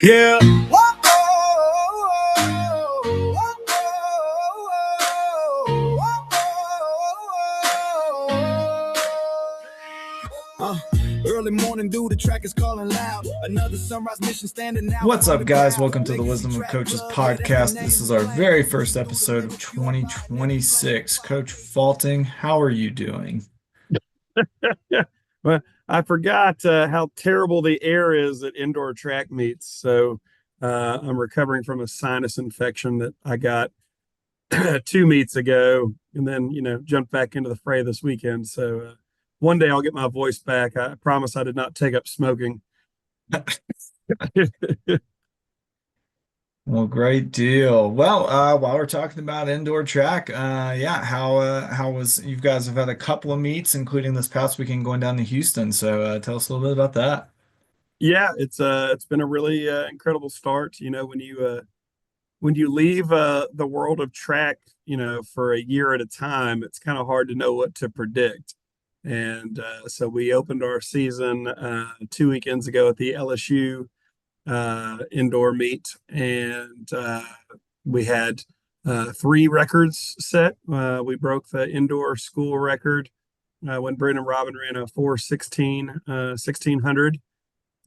Yeah. Early morning, dude, the track is calling loud. Another sunrise mission standing out. What's up, guys? Welcome to the Wisdom of Coaches podcast. This is our very first episode of 2026. Coach Falting, how are you doing? Well, I forgot how terrible the air is at indoor track meets. So I'm recovering from a sinus infection that I got 2 meets ago, and then jumped back into the fray this weekend. So one day I'll get my voice back. I promise I did not take up smoking. Well, great deal. Well, while we're talking about indoor track, how was you guys have had a couple of meets, including this past weekend going down to Houston. So tell us a little bit about that. Yeah, it's been a really incredible start. When you leave the world of track, for a year at a time, it's kind of hard to know what to predict. And so we opened our season 2 weekends ago at the LSU indoor meet, and we had 3 records set. We broke the indoor school record when Brendan Robin ran a 4:16, 1600.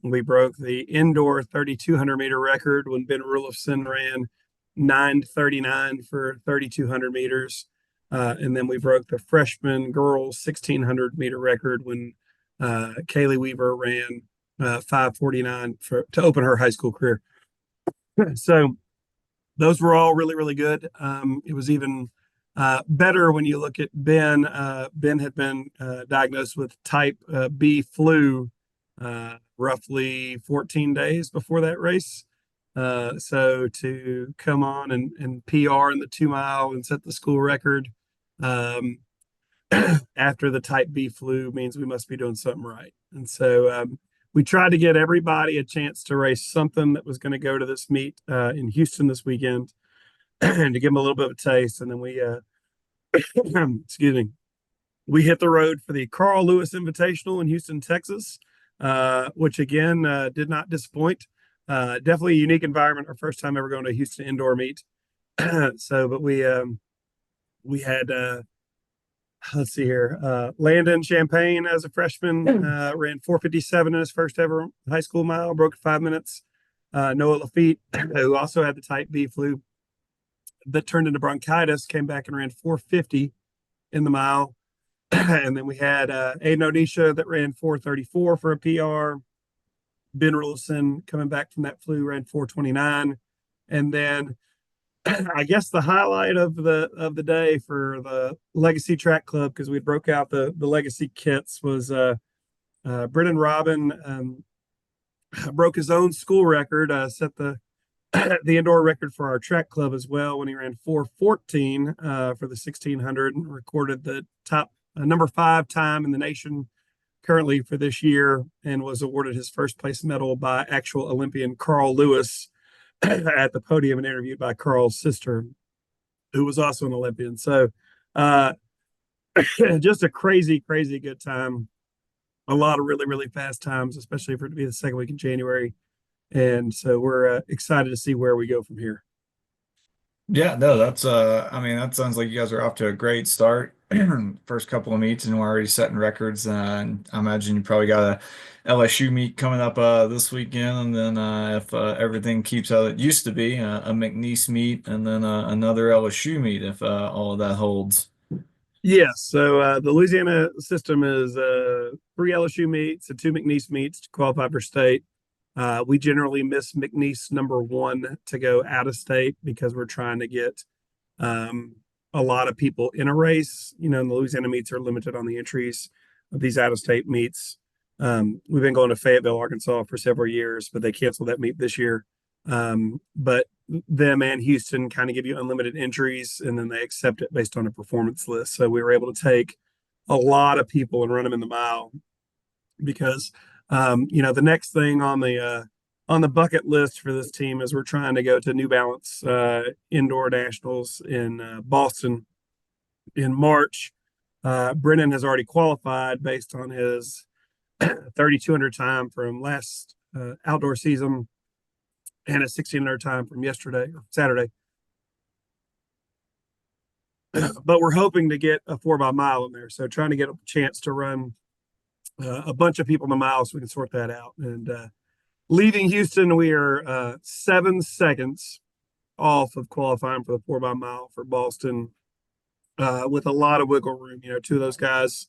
We broke the indoor 3,200 meter record when Ben Rulofson ran 9:39 for 3,200 meters. And then we broke the freshman girls 1,600 meter record when Kaylee Weaver ran 5:49 to open her high school career. So those were all really, really good. It was even better when you look at Ben. Ben had been diagnosed with type B flu roughly 14 days before that race. So to come on and PR in the 2 mile and set the school record after the type B flu means we must be doing something right. And so we tried to get everybody a chance to race something that was going to go to this meet in Houston this weekend and to give them a little bit of a taste. And then we, excuse me, we hit the road for the Carl Lewis Invitational in Houston, Texas, which again did not disappoint. Definitely a unique environment. Our first time ever going to a Houston indoor meet. But we had let's see here. Landon Champagne as a freshman ran 4:57 in his first ever high school mile, broke 5 minutes. Noah Lafitte, who also had the type B flu that turned into bronchitis, came back and ran 4:50 in the mile. And then we had Aiden Odisha that ran 4:34 for a PR. Ben Rulson coming back from that flu ran 4:29. And then I guess the highlight of the day for the Legacy Track Club, because we broke out the Legacy kits, was Brendan Robin broke his own school record, set the indoor record for our track club as well when he ran 4:14 for the 1,600 and recorded the top number 5 time in the nation currently for this year, and was awarded his first place medal by actual Olympian Carl Lewis at the podium and interviewed by Carl's sister, who was also an Olympian. So just a crazy, crazy good time. A lot of really, really fast times, especially for it to be the second week in January. And so we're excited to see where we go from here. Yeah, no, that's I mean, that sounds like you guys are off to a great start. First couple of meets and we're already setting records. And I imagine you probably got a LSU meet coming up this weekend, and then if everything keeps how it used to be, a McNeese meet, and then another LSU meet if all of that holds. Yes. So the Louisiana system is 3 LSU meets and 2 McNeese meets to qualify for state. We generally miss McNeese number 1 to go out of state because we're trying to get a lot of people in a race. And the Louisiana meets are limited on the entries of these out of state meets. We've been going to Fayetteville, Arkansas for several years, but they canceled that meet this year. But them and Houston kind of give you unlimited entries, and then they accept it based on a performance list. So we were able to take a lot of people and run them in the mile because the next thing on the bucket list for this team is we're trying to go to New Balance indoor nationals in Boston in March. Brennan has already qualified based on his 3,200 time from last outdoor season. and a 1600 time from yesterday or Saturday. But we're hoping to get a 4 by mile in there. So trying to get a chance to run a bunch of people in the mile so we can sort that out. And leaving Houston, we are 7 seconds off of qualifying for the 4 by mile for Boston with a lot of wiggle room. Two of those guys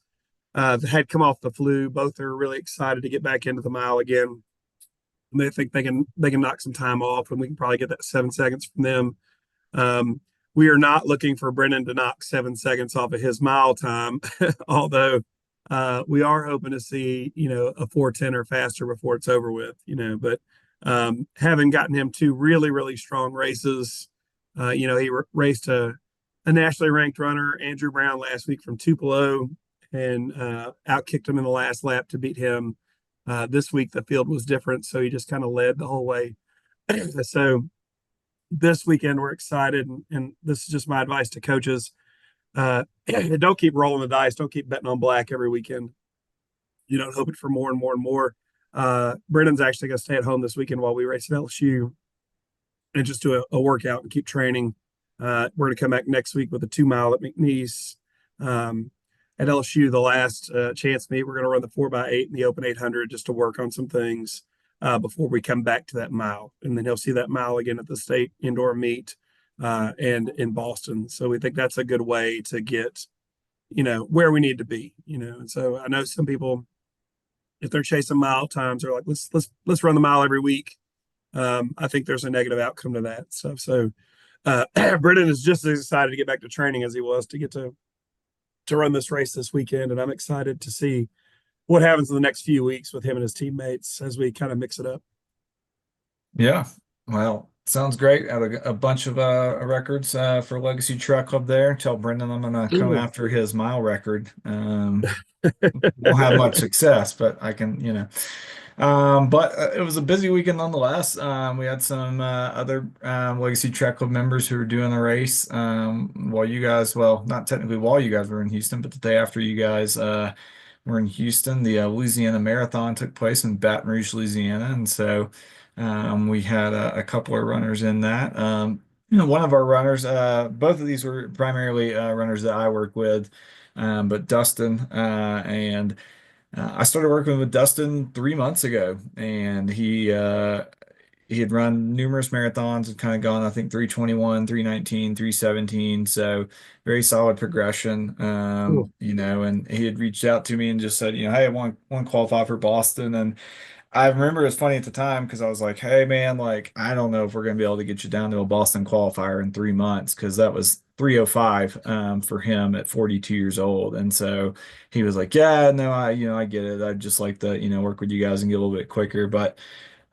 had come off the flu. Both are really excited to get back into the mile again. And they think they can knock some time off, and we can probably get that 7 seconds from them. Um, we are not looking for Brennan to knock 7 seconds off of his mile time, although we are hoping to see a 4:10 or faster before it's over with. But having gotten him two really really strong races, he raced a nationally ranked runner, Andrew Brown, last week from Tupelo, and outkicked him in the last lap to beat him. This week the field was different, so he just kind of led the whole way. So this weekend we're excited, and this is just my advice to coaches. Don't keep rolling the dice. Don't keep betting on black every weekend. Hoping for more and more and more. Brennan's actually going to stay at home this weekend while we race at LSU and just do a workout and keep training. We're going to come back next week with a 2 mile at McNeese. At LSU, the last chance meet, we're going to run the 4x8 and the Open 800 just to work on some things before we come back to that mile. And then he'll see that mile again at the state indoor meet and in Boston. So we think that's a good way to get, where we need to be, And so I know some people, if they're chasing mile times, are like, let's run the mile every week. I think there's a negative outcome to that stuff. So Brennan is just as excited to get back to training as he was to get to run this race this weekend, and I'm excited to see what happens in the next few weeks with him and his teammates as we kind of mix it up. Yeah, well, sounds great. Had a bunch of records for Legacy Track Club there. Tell Brendan I'm gonna come Ooh. after his mile record. Won't have much success, but I can, but it was a busy weekend nonetheless. We had some other Legacy Track Club members who were doing the race while you guys, well, not technically while you guys were in Houston, but the day after you guys were in Houston. The Louisiana Marathon took place in Baton Rouge, Louisiana, and so we had a couple of runners in that. One of our runners, both of these were primarily runners that I work with, but Dustin and I started working with Dustin 3 months ago, and he had run numerous marathons and kind of gone, I think, 321, 319, 317. So very solid progression. Cool. And he had reached out to me and just said, hey, I want to qualify for Boston. And I remember it was funny at the time because I was like, hey man, like I don't know if we're gonna be able to get you down to a Boston qualifier in 3 months because that was 3:05 for him at 42 years old. And so he was like, yeah, no, I get it. I'd just like to, work with you guys and get a little bit quicker. But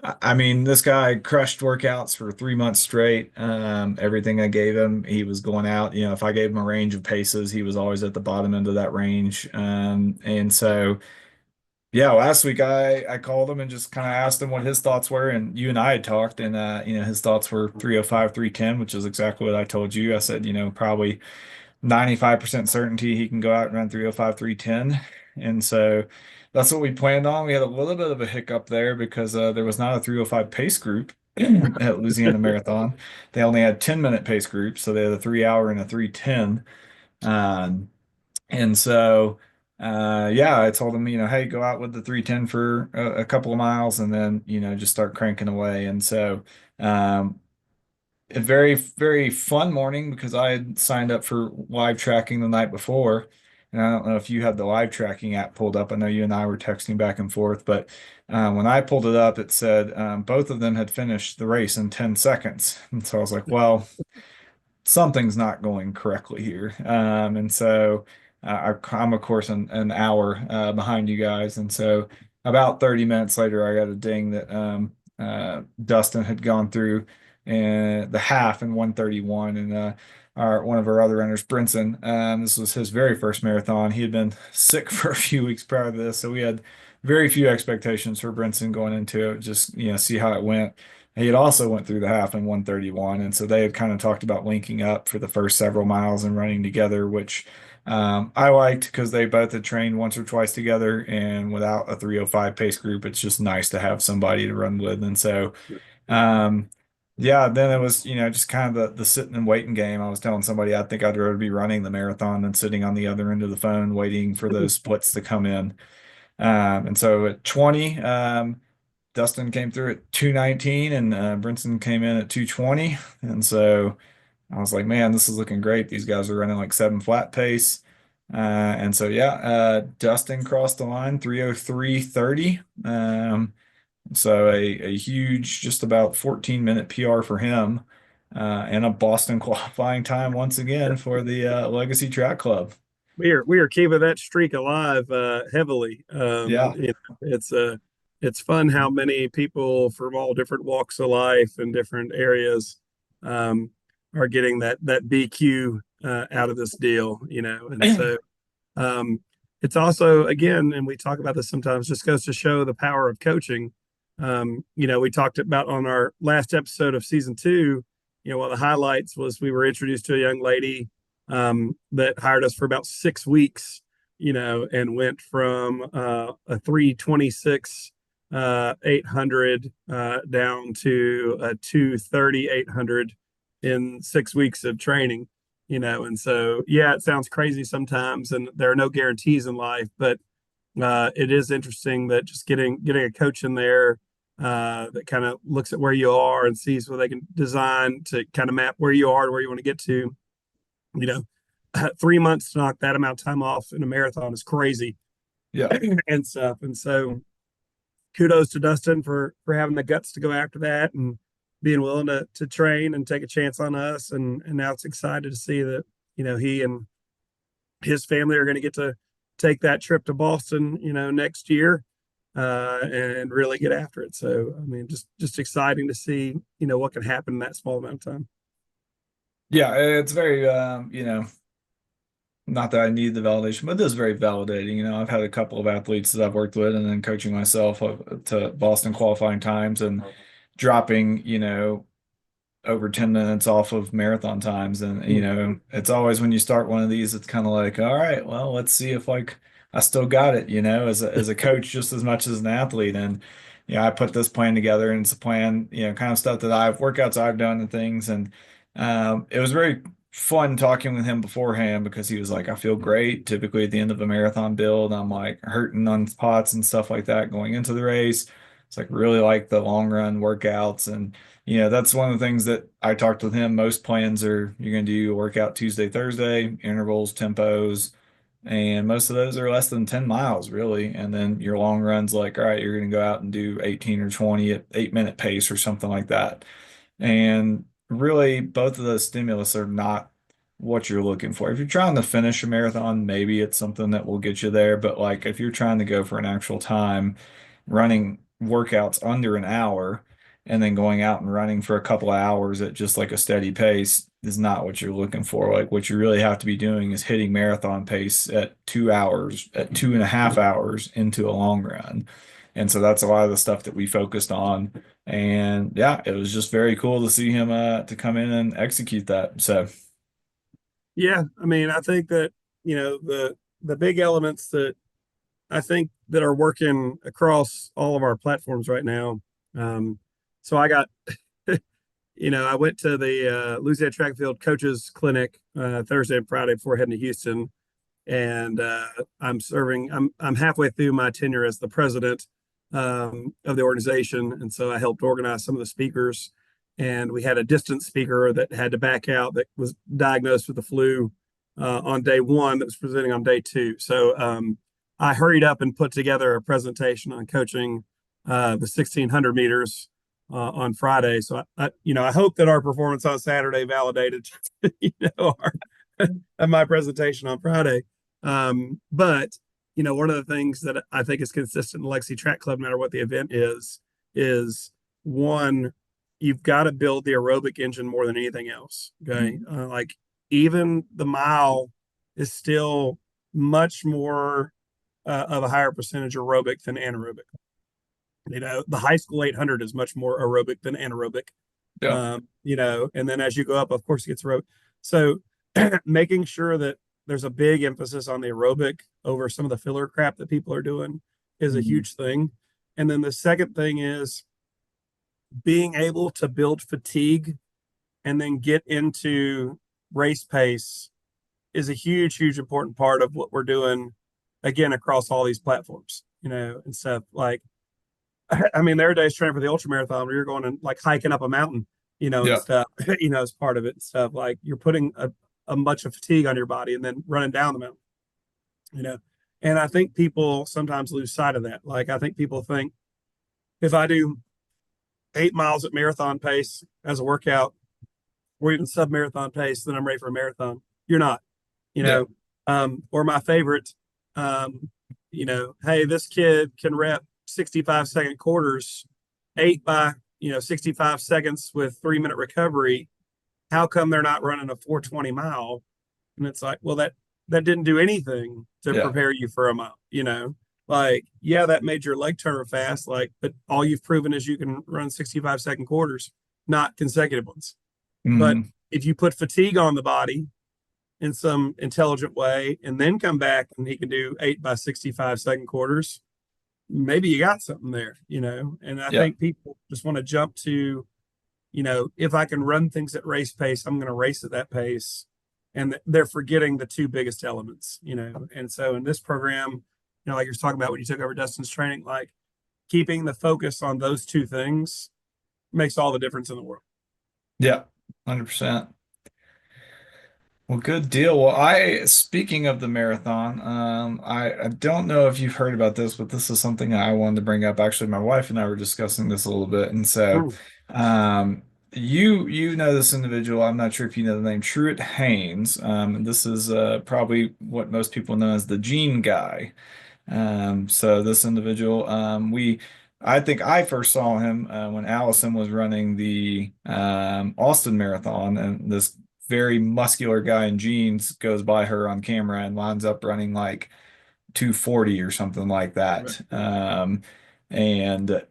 I mean, this guy crushed workouts for 3 months straight. Everything I gave him, he was going out. If I gave him a range of paces, he was always at the bottom end of that range. And so yeah, last week I called him and just kind of asked him what his thoughts were, and you and I had talked, and his thoughts were 305, 310, which is exactly what I told you. I said, probably 95% certainty he can go out and run 305, 310. And so that's what we planned on. We had a little bit of a hiccup there because there was not a 305 pace group at Louisiana Marathon. They only had 10-minute pace groups, so they had a 3 hour and a 310. Um, and so, yeah, I told him, hey, go out with the 310 for a couple of miles and then, just start cranking away. And so, a very, very fun morning because I had signed up for live tracking the night before. And I don't know if you had the live tracking app pulled up. I know you and I were texting back and forth, but when I pulled it up, it said both of them had finished the race in 10 seconds. And so I was like, well, something's not going correctly here. And so I'm of course an hour behind you guys. And so about 30 minutes later, I got a ding that Dustin had gone through the half in 131. And one of our other runners, Brinson, this was his very first marathon. He had been sick for a few weeks prior to this. So we had very few expectations for Brinson going into it, just see how it went. He had also went through the half in 131, and so they had kind of talked about linking up for the first several miles and running together, which I liked because they both had trained once or twice together, and without a 305 pace group, it's just nice to have somebody to run with. And so Um, yeah, then it was, just kind of the sitting and waiting game. I was telling somebody I think I'd rather be running the marathon than sitting on the other end of the phone waiting for those splits to come in. And so at 20, Dustin came through at 2:19 and Brinson came in at 2:20. And so I was like, man, this is looking great. These guys are running like 7 flat pace. And so, yeah, Dustin crossed the line 3:03:30. So a huge, just about 14-minute PR for him, and a Boston qualifying time once again for the Legacy Track Club. We are keeping that streak alive heavily. Yeah. It's fun how many people from all different walks of life and different areas um, are getting that BQ out of this deal, and so um, it's also, again, and we talk about this sometimes, just goes to show the power of coaching. We talked about on our last episode of season two, one of the highlights was we were introduced to a young lady that hired us for about 6 weeks, and went from a 326 800 down to a 230 800 in 6 weeks of training. And so, yeah, it sounds crazy sometimes, and there are no guarantees in life, but it is interesting that just getting a coach in there that kind of looks at where you are and sees what they can design to kind of map where you are to where you want to get to. you know 3 months to knock that amount of time off in a marathon is crazy Yeah. and stuff. And so kudos to Dustin for having the guts to go after that and being willing to train and take a chance on us. And now it's excited to see that, he and his family are going to get to take that trip to Boston, next year, and really get after it. So, I mean, just exciting to see, what can happen in that small amount of time. Yeah, it's very, not that I need the validation, but it is very validating. I've had a couple of athletes that I've worked with and then coaching myself to Boston qualifying times and dropping, over 10 minutes off of marathon times. And, it's always when you start one of these, it's kind of like, all right, well, let's see if like I still got it, as a coach just as much as an athlete. And, I put this plan together and it's a plan, kind of stuff that workouts I've done and things. And it was very fun talking with him beforehand because he was like, I feel great. Typically at the end of a marathon build, I'm like hurting on spots and stuff like that going into the race. It's like really like the long run workouts. And that's one of the things that I talked with him. Most plans are you're going to do a workout Tuesday, Thursday, intervals, tempos, and most of those are less than 10 miles, really. And then your long runs, like, all right, you're going to go out and do 18 or 20 at 8-minute pace or something like that. And really, both of those stimulus are not what you're looking for. If you're trying to finish a marathon, maybe it's something that will get you there. But like if you're trying to go for an actual time, running workouts under an hour and then going out and running for a couple of hours at just like a steady pace is not what you're looking for. Like what you really have to be doing is hitting marathon pace at 2 hours, at 2.5 hours into a long run. And so that's a lot of the stuff that we focused on. And yeah, it was just very cool to see him to come in and execute that. So Yeah, I mean, I think that, the big elements that I think that are working across all of our platforms right now. So I got, I went to the Louisiana Track and Field Coaches Clinic Thursday and Friday before heading to Houston, and I'm halfway through my tenure as the president of the organization, and so I helped organize some of the speakers. And we had a distant speaker that had to back out that was diagnosed with the flu on day one that was presenting on day two. So I hurried up and put together a presentation on coaching the 1600 meters on Friday. So I hope that our performance on Saturday validated, my presentation on Friday. But one of the things that I think is consistent in Lexi Track Club, no matter what the event is one, you've got to build the aerobic engine more than anything else. Okay, like even the mile is still much more of a higher percentage aerobic than anaerobic. The high school 800 is much more aerobic than anaerobic. yeah. And then as you go up, of course, it gets aerobic. So making sure that there's a big emphasis on the aerobic over some of the filler crap that people are doing is a Mhm. huge thing. And then the second thing is being able to build fatigue and then get into race pace is a huge important part of what we're doing again across all these platforms, and stuff like, I mean, there are days training for the ultra marathon where you're going and like hiking up a mountain, and Yeah. stuff, as part of it and stuff. Like you're putting a bunch of fatigue on your body and then running down the mountain, you know. And I think people sometimes lose sight of that. Like I think people think if I do 8 miles at marathon pace as a workout or even sub marathon pace, then I'm ready for a marathon. You're not, you Yeah. know. Or my favorite, hey, this kid can rep 65-second quarters, 8 by 65 seconds with 3 minute recovery. How come they're not running a 420 mile? And it's like, well, that didn't do anything to Yeah. prepare you for a mile. Like, yeah, that made your leg turn fast, like, but all you've proven is you can run 65-second quarters, not consecutive ones. But Hmm. if you put fatigue on the body in some intelligent way and then come back and he can do 8 by 65-second quarters, maybe you got something there. And I Yeah. think people just want to jump to, if I can run things at race pace, I'm going to race at that pace. And they're forgetting the two biggest elements. And so in this program, like you're talking about when you took over Dustin's training, like keeping the focus on those two things makes all the difference in the world. Yeah. 100%. Well, good deal. Well, speaking of the marathon, I don't know if you've heard about this, but this is something I wanted to bring up. Actually, my wife and I were discussing this a little bit. And so, Mm. um, you know this individual. I'm not sure if you know the name Truett Haynes. And this is probably what most people know as the Gene Guy. So this individual, I think I first saw him when Allison was running the Austin Marathon, and this very muscular guy in jeans goes by her on camera and winds up running like 240 or something like Right. that. And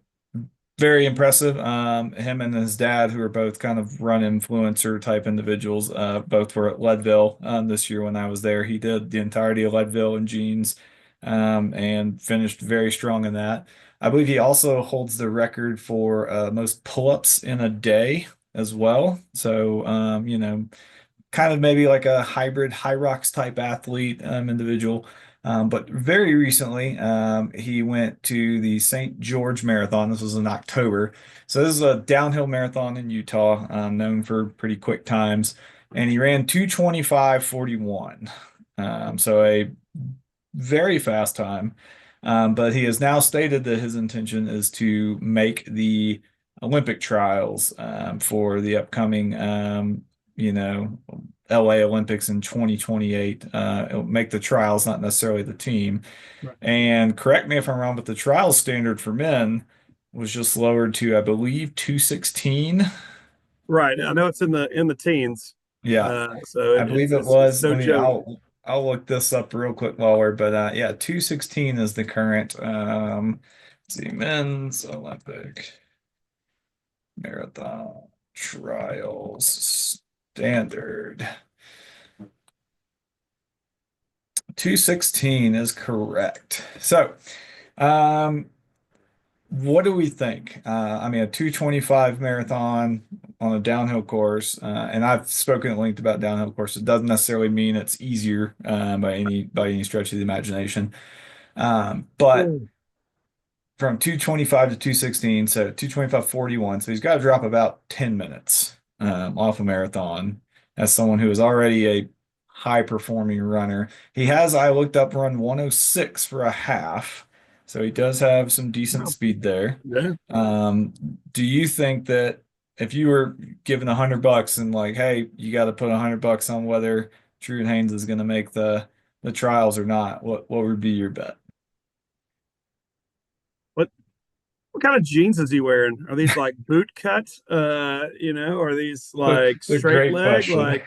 very impressive. Him and his dad, who are both kind of run influencer type individuals, both were at Leadville this year when I was there. He did the entirety of Leadville in jeans and finished very strong in that. I believe he also holds the record for most pull-ups in a day as well. So, kind of maybe like a hybrid high rocks type athlete individual. But very recently, he went to the St. George Marathon. This was in October. So this is a downhill marathon in Utah, known for pretty quick times. And he ran 2:25:41. So a very fast time. But he has now stated that his intention is to make the Olympic trials for the upcoming, you know, LA Olympics in 2028. It'll make the trials, not necessarily the team. Right. And correct me if I'm wrong, but the trial standard for men was just lowered to, I believe, 216. Right. I know it's in the teens. Yeah, So I believe it it's was. no Let me, joke. I'll look this up real quick while we're, but yeah, 216 is the current let's see, men's Olympic marathon trials standard. 216 is correct. So, um, what do we think? I mean, a 225 marathon on a downhill course, and I've spoken at length about downhill courses. It doesn't necessarily mean it's easier by any stretch of the imagination. But Mm. from 225 to 216, so 225:41. So he's got to drop about 10 minutes off a marathon as someone who is already a high performing runner. He has, I looked up, run 106 for a half. So he does have some decent Wow. speed there. Yeah. Um, do you think that if you were given $100 and like, hey, you got to put $100 on whether Drew Haynes is going to make the trials or not, what would be your bet? What kind of jeans is he wearing? Are these like boot cut? Are these like The straight great leg? question. Like,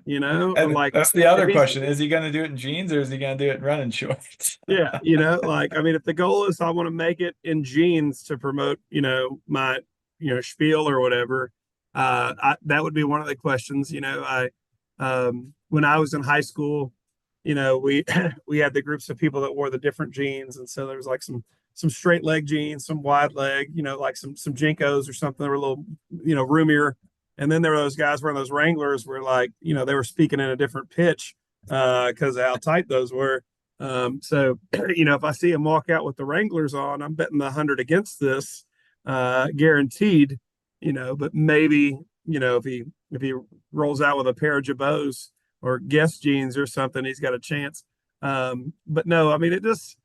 And like that's the if other he's question. Is he going to do it in jeans or is he going to do it in running shorts? yeah, like I mean, if the goal is I want to make it in jeans to promote, my, spiel or whatever, that would be one of the questions. When I was in high school, we we had the groups of people that wore the different jeans, and so there was like some some straight leg jeans, some wide leg, like some Jinkos or something that were a little, roomier. And then there were those guys wearing those Wranglers where like, they were speaking in a different pitch because of how tight those were. So, if I see him walk out with the Wranglers on, I'm betting the 100 against this, guaranteed, but maybe, if he rolls out with a pair of Jabots or Guess jeans or something, he's got a chance. But no, I mean, it just,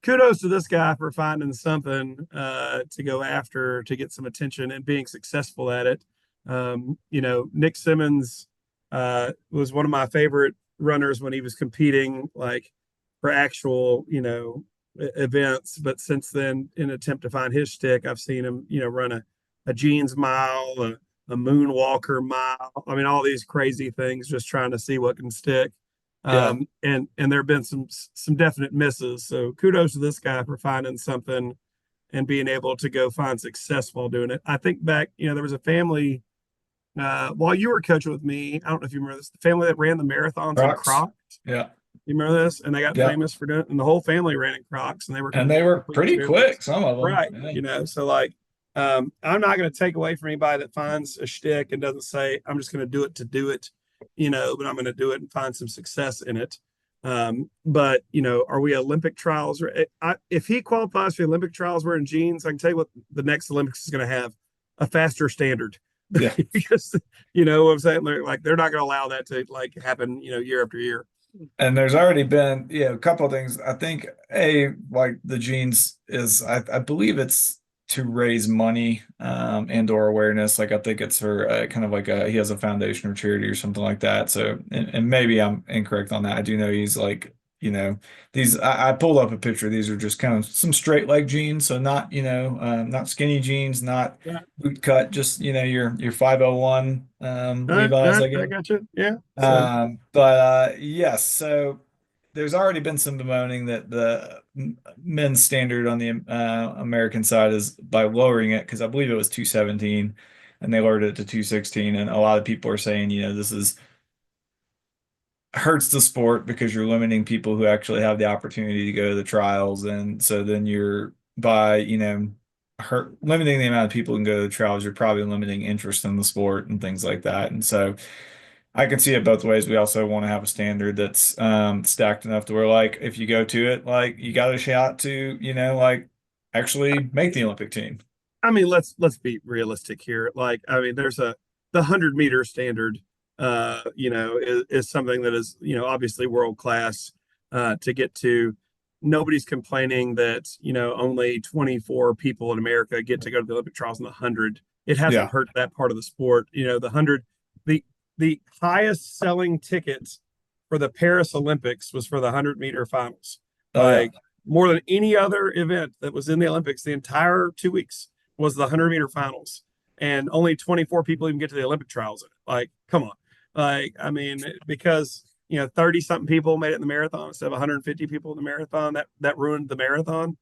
kudos to this guy for finding something to go after to get some attention and being successful at it. Nick Simmons was one of my favorite runners when he was competing, like for actual, events. But since then, in an attempt to find his stick, I've seen him, run a jeans mile, a moonwalker mile. I mean, all these crazy things, just trying to see what can stick. Yeah. And there have been some definite misses. So kudos to this guy for finding something and being able to go find success while doing it. I think back, there was a family while you were coaching with me. I don't know if you remember this. The family that ran the marathons in Crocs. Crocs. Yeah. You remember this? And they got Yeah. famous for doing it. And the whole family ran in Crocs, and they were And they were complete pretty quick, cheerleaders. some of them. Right. Yeah. So like, I'm not going to take away from anybody that finds a shtick and doesn't say, I'm just going to do it to do it, but I'm going to do it and find some success in it. But are we Olympic trials? If he qualifies for the Olympic trials wearing jeans, I can tell you what the next Olympics is going to have: a faster standard. Yeah. Because what I'm saying, like they're not going to allow that to like happen, year after year. And there's already been, a couple of things. I think like the jeans is, I believe it's to raise money and/or awareness. Like I think it's for kind of like he has a foundation or charity or something like that. So, and maybe I'm incorrect on that. I do know he's like, these. I pulled up a picture. These are just kind of some straight leg jeans, so not, not skinny jeans, not Yeah. boot cut, just your 501 All Levi's, I right, I guess. got you. Yeah. So But yes, so there's already been some bemoaning that the men's standard on the American side is by lowering it, because I believe it was 217 and they lowered it to 216. And a lot of people are saying, this is hurts the sport because you're limiting people who actually have the opportunity to go to the trials. And so then you're by, limiting the amount of people who can go to the trials, you're probably limiting interest in the sport and things like that. And so I can see it both ways. We also want to have a standard that's stacked enough to where, like, if you go to it, like, you got a shot to, like, actually make the Olympic team. I mean, let's be realistic here. Like, I mean, there's the 100-meter standard, is something that is, obviously world class to get to. Nobody's complaining that, only 24 people in America get to go to the Olympic trials in the 100. It hasn't Yeah. hurt that part of the sport. The 100, the highest selling tickets for the Paris Olympics was for the 100-meter finals. Oh, yeah. Like more than any other event that was in the Olympics the entire 2 weeks was the 100-meter finals. And only 24 people even get to the Olympic trials in it. Like, come on. Like, I mean, because 30 something people made it in the marathon instead of 150 people in the marathon, that ruined the marathon.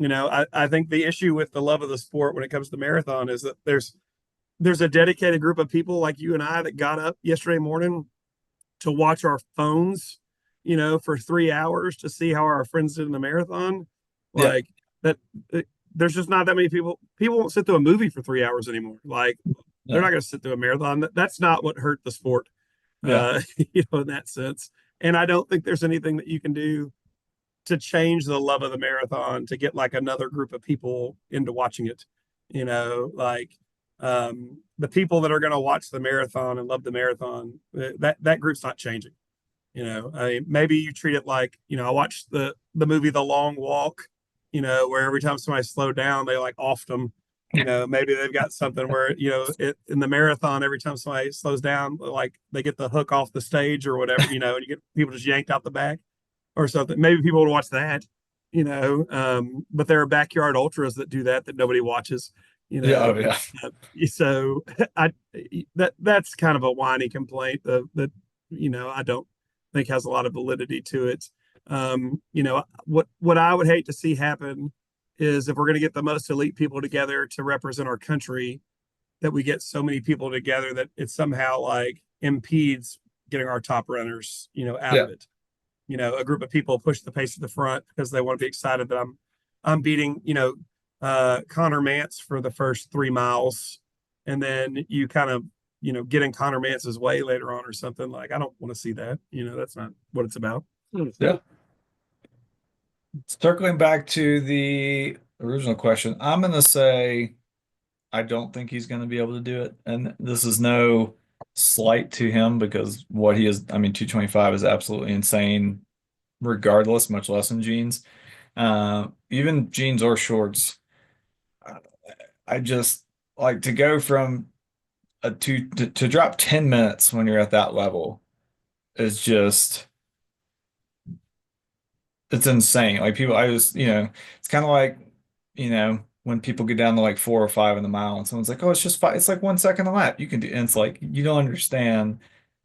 I think the issue with the love of the sport when it comes to the marathon is that there's a dedicated group of people like you and I that got up yesterday morning to watch our phones, for 3 hours to see how our friends did in the marathon. Yeah. Like that, there's just not that many people. People won't sit through a movie for 3 hours anymore. Like they're Yeah. not going to sit through a marathon. That's not what hurt the sport, Yeah. in that sense. And I don't think there's anything that you can do to change the love of the marathon to get like another group of people into watching it. Like the people that are going to watch the marathon and love the marathon, that group's not changing. I mean, maybe you treat it like, I watched the movie The Long Walk, where every time somebody slowed down, they like offed them. Maybe they've got something where, in the marathon, every time somebody slows down, like they get the hook off the stage or whatever, and you get people just yanked out the back or something. Maybe people would watch that, but there are backyard ultras that do that nobody watches, Yeah. Oh, yeah. so that's kind of a whiny complaint that I don't think has a lot of validity to it. What I would hate to see happen is if we're going to get the most elite people together to represent our country, that we get so many people together that it somehow like impedes getting our top runners, out Yeah. of it. A group of people push the pace to the front because they want to be excited that I'm I'm beating, Connor Mance for the first 3 miles, and then you kind of, get in Connor Mance's way later on or something. Like, I don't want to see that. That's not what it's about. Yeah. Circling back to the original question, I'm going to say I don't think he's going to be able to do it. And this is no slight to him because what he is, I mean, 225 is absolutely insane, regardless, much less in jeans. Even jeans or shorts. I I just like to go from a two to drop 10 minutes when you're at that level is just it's insane. Like people, I just, it's kind of like, when people get down to like 4 or 5 in the mile and someone's like, oh, it's just five, it's like 1 second a lap. You can do, and it's like, you don't understand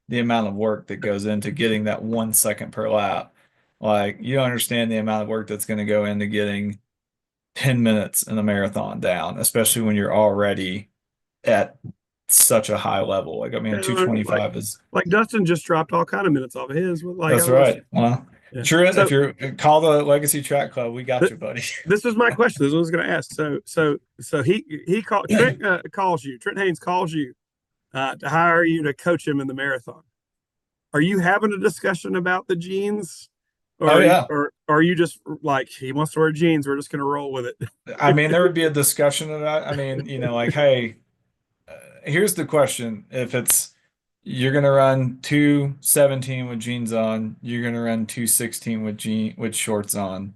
the amount of work that goes into getting that 1 second per lap. Like, you don't understand the amount of work that's going to go into getting 10 minutes in a marathon down, especially when you're already at such a high level. Like, I mean, Like 225 is like Dustin just dropped all kind of minutes off of his. Like, I that's don't understand. right. Well, Yeah. Truett, if So you're call the Legacy Track Club, we got th- you, buddy. this is my question. This is what I was going to ask. So he called Trent, calls you. Trent Haynes calls you to hire you to coach him in the marathon. Are you having a discussion about the jeans, Oh yeah. or are you just like, he wants to wear jeans? We're just going to roll with I it. mean, there would be a discussion of that. I mean, like, hey, here's the question. If it's you're gonna run 217 with jeans on, you're gonna run 216 with shorts on,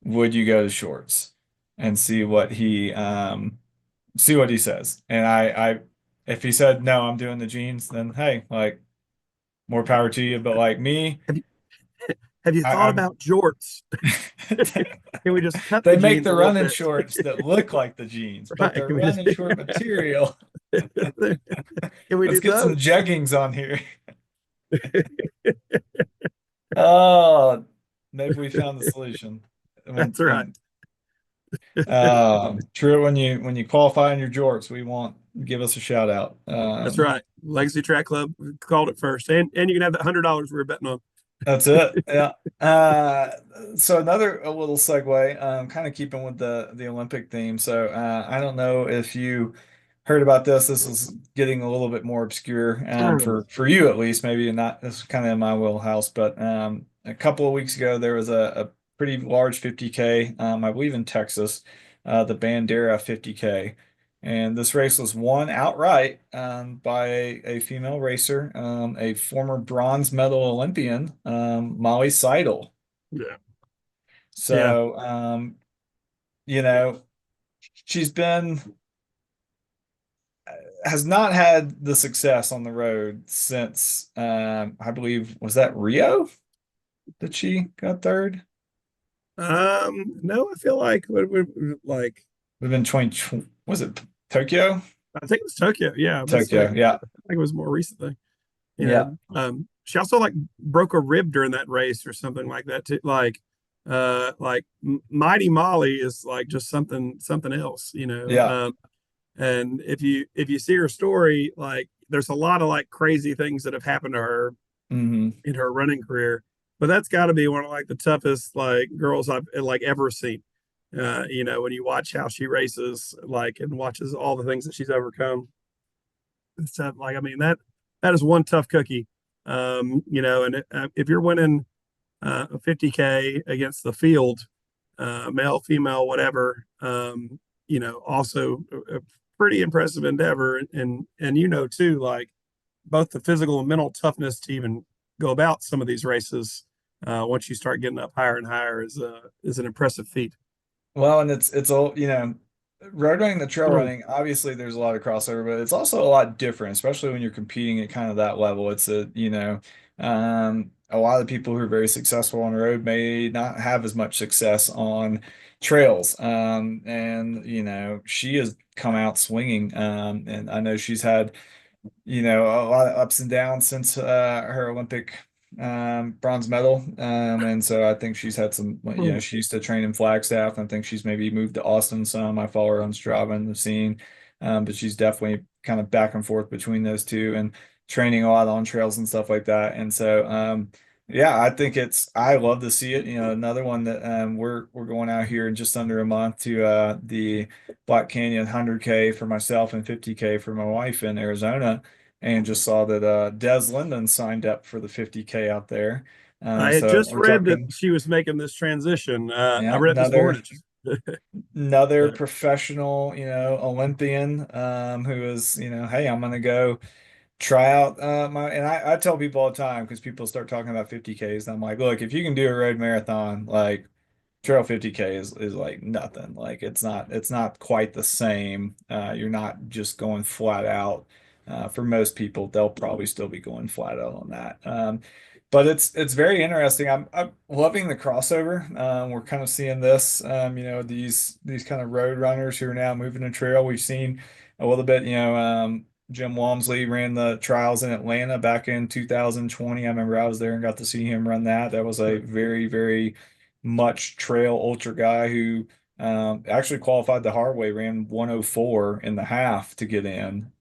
would you go to shorts and see what he says? And I if he said no, I'm doing the jeans, then hey, like more power to you. But like me, have you have you thought I'm about jorts? Can we just cut the they make jeans the a little running bit? shorts that look like the jeans, but Right? they're Can we just running short material. can we Let's do get some those? jeggings on here. Oh, maybe we found the solution. That's right. True, when you qualify in your jorts, we want give us a shout out. That's right. Legacy Track Club called it first, and you can have that $100 we were betting on. That's it. Yeah. So another a little segue, kind of keeping with the Olympic theme. So I don't know if you heard about this. This is getting a little bit more obscure, for you at least, maybe not. This is kind of in my wheelhouse, but a couple of weeks ago there was a pretty large 50K, I believe in Texas, the Bandera 50K. And this race was won outright by a female racer, a former bronze medal Olympian, Molly Seidel. Yeah. Yeah. So, you know, she's been has not had the success on the road since I believe was that Rio that she got third? No, I feel like like Would have been 20, was it Tokyo? I think it was Tokyo. Yeah, that's Tokyo, yeah. I think it was more recently. Yeah. And she also like broke a rib during that race or something like that too. Like Mighty Molly is like just something else. Yeah. And if you see her story, like there's a lot of like crazy things that have happened to her Hmm. in her running career, but that's got to be one of like the toughest like girls I've like ever seen. When you watch how she races, like, and watches all the things that she's overcome and stuff, like, I mean, that is one tough cookie. And if you're winning a 50K against the field, male, female, whatever, also a pretty impressive endeavor, and too, like both the physical and mental toughness to even go about some of these races, once you start getting up higher and higher, is an impressive feat. Well, and it's all, road running, the trail running, obviously there's a lot of crossover, but it's also a lot different, especially when you're competing at kind of that level. It's a lot of people who are very successful on the road may not have as much success on trails. And she has come out swinging. And I know she's had a lot of ups and downs since her Olympic bronze medal. And so I think she's had some, she used to train in Flagstaff, and I think she's maybe moved to Austin some. I follow her on Strava and the scene. But she's definitely kind of back and forth between those two and training a lot on trails and stuff like that. And so Yeah, I think I love to see it. You know, another one that we're going out here in just under a month to the Black Canyon 100K for myself and 50K for my wife in Arizona, and just saw that Des Linden signed up for the 50K out there. I had So just we're read that talking, she was making this transition. I yeah, read it this morning. another So, professional, you know, Olympian who is, you know, hey, I'm gonna go try out and I tell people all the time because people start talking about 50Ks and I'm like, look, if you can do a road marathon, like trail 50K is like nothing. Like it's not quite the same. You're not just going flat out. For most people, they'll probably still be going flat out on that. But it's very interesting. I'm loving the crossover. We're kind of seeing this, you know, these kind of road runners who are now moving the trail. We've seen a little bit, you know, Jim Walmsley ran the trials in Atlanta back in 2020. I remember I was there and got to see him run that. That was a very, very much trail ultra guy who actually qualified the hard way, ran 104 in the half to get in,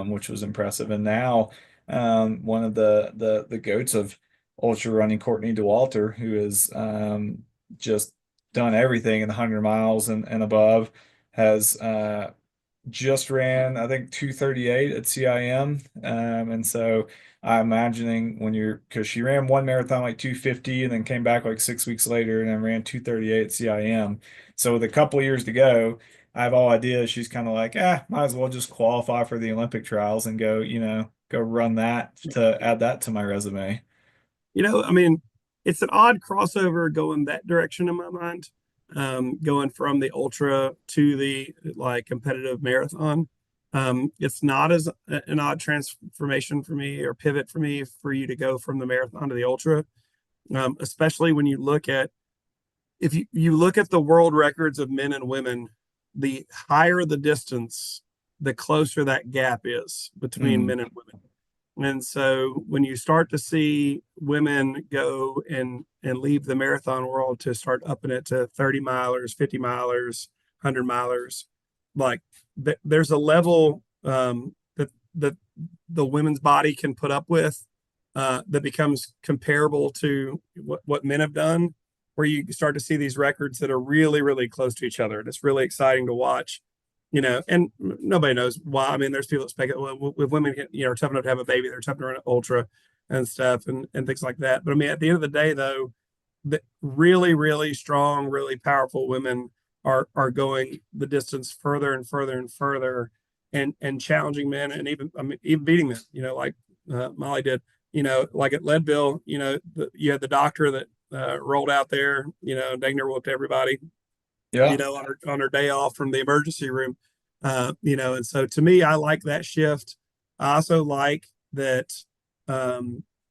which was impressive. And now one of the goats of ultra running, Courtney Dauwalter, who has just done everything in the 100 miles and above, has just ran, I think, 2:38 at CIM. And so I'm imagining when because she ran one marathon like 2:50 and then came back like 6 weeks later and then ran 2:38 at CIM. So with a couple of years to go, I have all ideas. She's kind of like, might as well just qualify for the Olympic trials and go, you know, go run that to add that to my resume. I mean, it's an odd crossover going that direction in my mind, going from the ultra to the like competitive marathon. It's not as an odd transformation for me or pivot for me for you to go from the marathon to the ultra, especially when you look at if you look at the world records of men and women, the higher the distance, the closer that gap is between Mm, men and women. And so when you start to see women go and leave the marathon world to start upping it to 30 milers, 50 milers, 100 milers, like there's a level that the women's body can put up with that becomes comparable to what men have done, where you start to see these records that are really, really close to each other. And it's really exciting to watch, and nobody knows why. I mean, there's people that speculate, well, with women, are tough enough to have a baby, they're tough to run an ultra and stuff and things like that. But I mean, at the end of the day, though, the really, really strong, really powerful women are going the distance further and further and further and challenging men and even, I mean, even beating them, like Molly did, like at Leadville, you had the doctor that rolled out there, Dagner whooped everybody, yeah. on her day off from the emergency room. And so to me, I like that shift. I also like that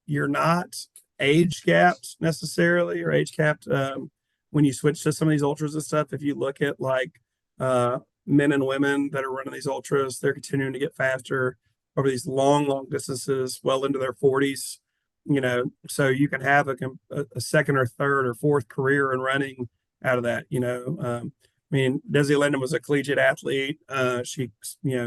you're not age gapped necessarily or age capped when you switch to some of these ultras and stuff. If you look at like men and women that are running these ultras, they're continuing to get faster over these long, long distances, well into their 40s. So you can have a second or third or fourth career in running out of that. I mean, Desi Linden was a collegiate athlete. She,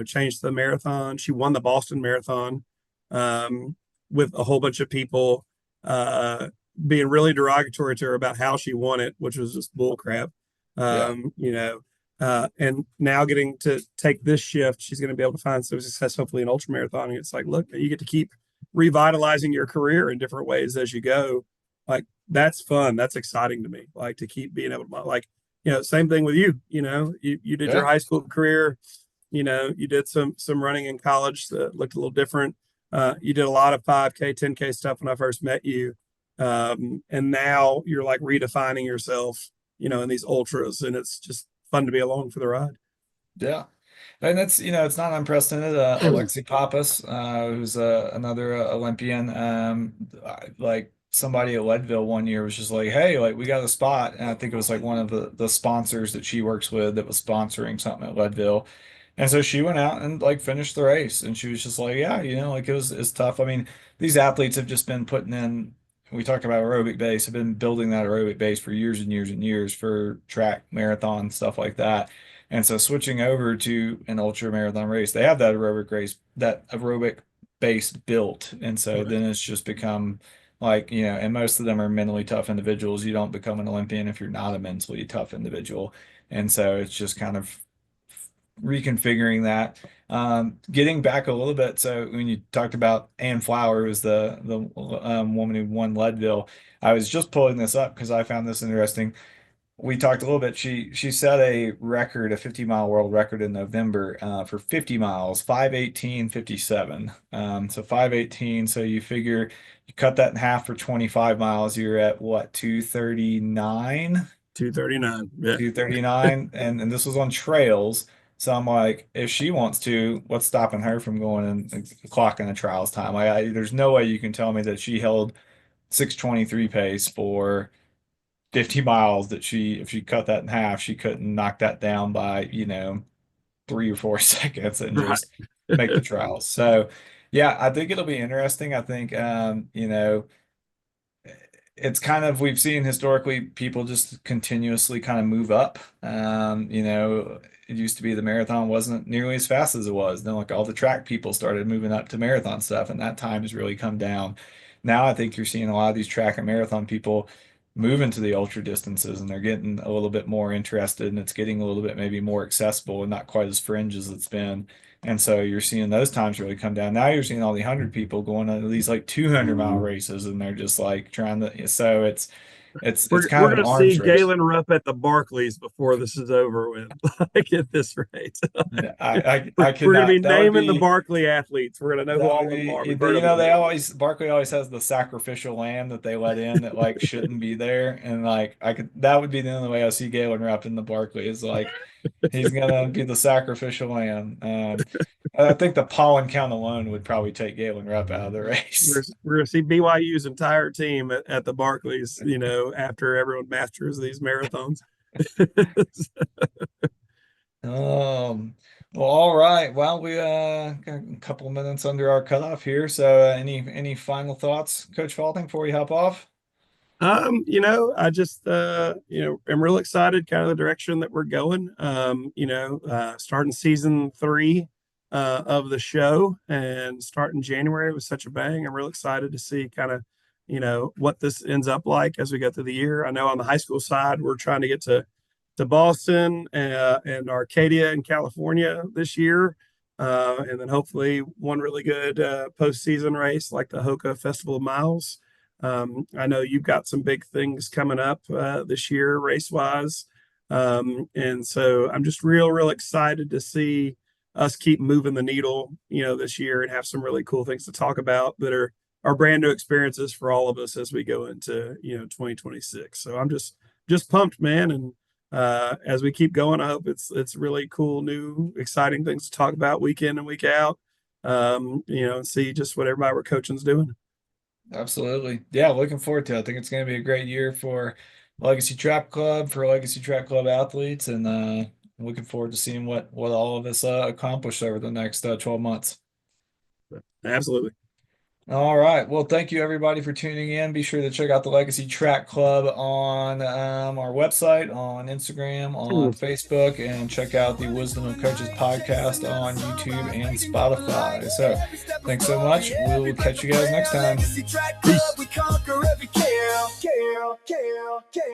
changed the marathon. She won the Boston Marathon with a whole bunch of people being really derogatory to her about how she won it, which was just bull crap. Yeah. And now getting to take this shift, she's going to be able to find some success, hopefully in ultra marathoning. It's like, look, you get to keep revitalizing your career in different ways as you go. Like that's fun. That's exciting to me. Like to keep being able to same thing with you. You did your Yeah. high school career. You did some running in college that looked a little different. You did a lot of 5K, 10K stuff when I first met you. And now you're like redefining yourself, in these ultras, and it's just fun to be along for the ride. Yeah. And it's, you know, it's not unprecedented. Alexi Pappas, who's another Olympian, like somebody at Leadville one year was just like, hey, like we got a spot. And I think it was like one of the sponsors that she works with that was sponsoring something at Leadville. And so she went out and like finished the race. And she was just like, yeah, you know, like it's tough. I mean, these athletes have just been putting in, we talk about aerobic base, have been building that aerobic base for years and years and years for track, marathon, stuff like that. And so switching over to an ultra marathon race, they have that aerobic base built. And so Right. then it's just become Like, and most of them are mentally tough individuals. You don't become an Olympian if you're not a mentally tough individual. And so it's just kind of reconfiguring that. Getting back a little bit, so when you talked about Ann Flower, was the woman who won Leadville. I was just pulling this up because I found this interesting. We talked a little bit. She set a record, a 50-mile world record in November for 50 miles, 5:18:57. So 5:18. So you figure you cut that in half for 25 miles, you're at what, 2:39? 2:39. Yeah. 2:39, and this was on trails. So I'm like, if she wants to, what's stopping her from going and clocking the trials time? There's no way you can tell me that she held 6:23 pace for 50 miles, that if she cut that in half, she couldn't knock that down by, 3 or 4 seconds and Right. just make the trials. So yeah, I think it'll be interesting. I think, it's kind of, we've seen historically people just continuously kind of move up. It used to be the marathon wasn't nearly as fast as it was. Then like all the track people started moving up to marathon stuff, and that time has really come down. Now I think you're seeing a lot of these track and marathon people moving to the ultra distances, and they're getting a little bit more interested, and it's getting a little bit maybe more accessible and not quite as fringe as it's been. And so you're seeing those times really come down. Now you're seeing all the 100 people going on these like 200-mile races, and they're just like trying to. So it's kind We're of an going to see arms race. Galen Rupp at the Barclays before this is over with, like at this rate. I We're going to be cannot. That would naming the be Barkley athletes. We're going to know who that would all of them are. be. We've heard of They them. always Barkley always has the sacrificial lamb that they let in that like shouldn't be there, and like I could that would be the only way I see Galen Rupp in the Barkley is like he's gonna be the sacrificial lamb. I think the pollen count alone would probably take Galen Rupp out of the race. We're going to see BYU's entire team at the Barclays, after everyone masters these marathons. Well, all right. Well, we got a couple of minutes under our cutoff here. So, any final thoughts, Coach Falting, before we hop off? I just am real excited kind of the direction that we're going. Starting season 3 of the show and starting January with such a bang. I'm real excited to see kind of, what this ends up like as we go through the year. I know on the high school side, we're trying to get to Boston and Arcadia in California this year. And then hopefully one really good postseason race like the Hoka Festival of Miles. I know you've got some big things coming up this year race wise. And so I'm just real excited to see us keep moving the needle, this year and have some really cool things to talk about that are brand new experiences for all of us as we go into, 2026. So I'm just pumped, man. And as we keep going, I hope it's really cool, new, exciting things to talk about week in and week out. And see just what everybody we're coaching's doing. Absolutely. Yeah, looking forward to it. I think it's going to be a great year for Legacy Trap Club, for Legacy Trap Club athletes, and looking forward to seeing what all of us accomplish over the next 12 months. Absolutely. All right. Well, thank you everybody for tuning in. Be sure to check out the Legacy Track Club on our website, on Instagram, on Facebook, and check out the Wisdom of Coaches podcast on YouTube and Spotify. So thanks so much. We'll catch you guys next time. Peace.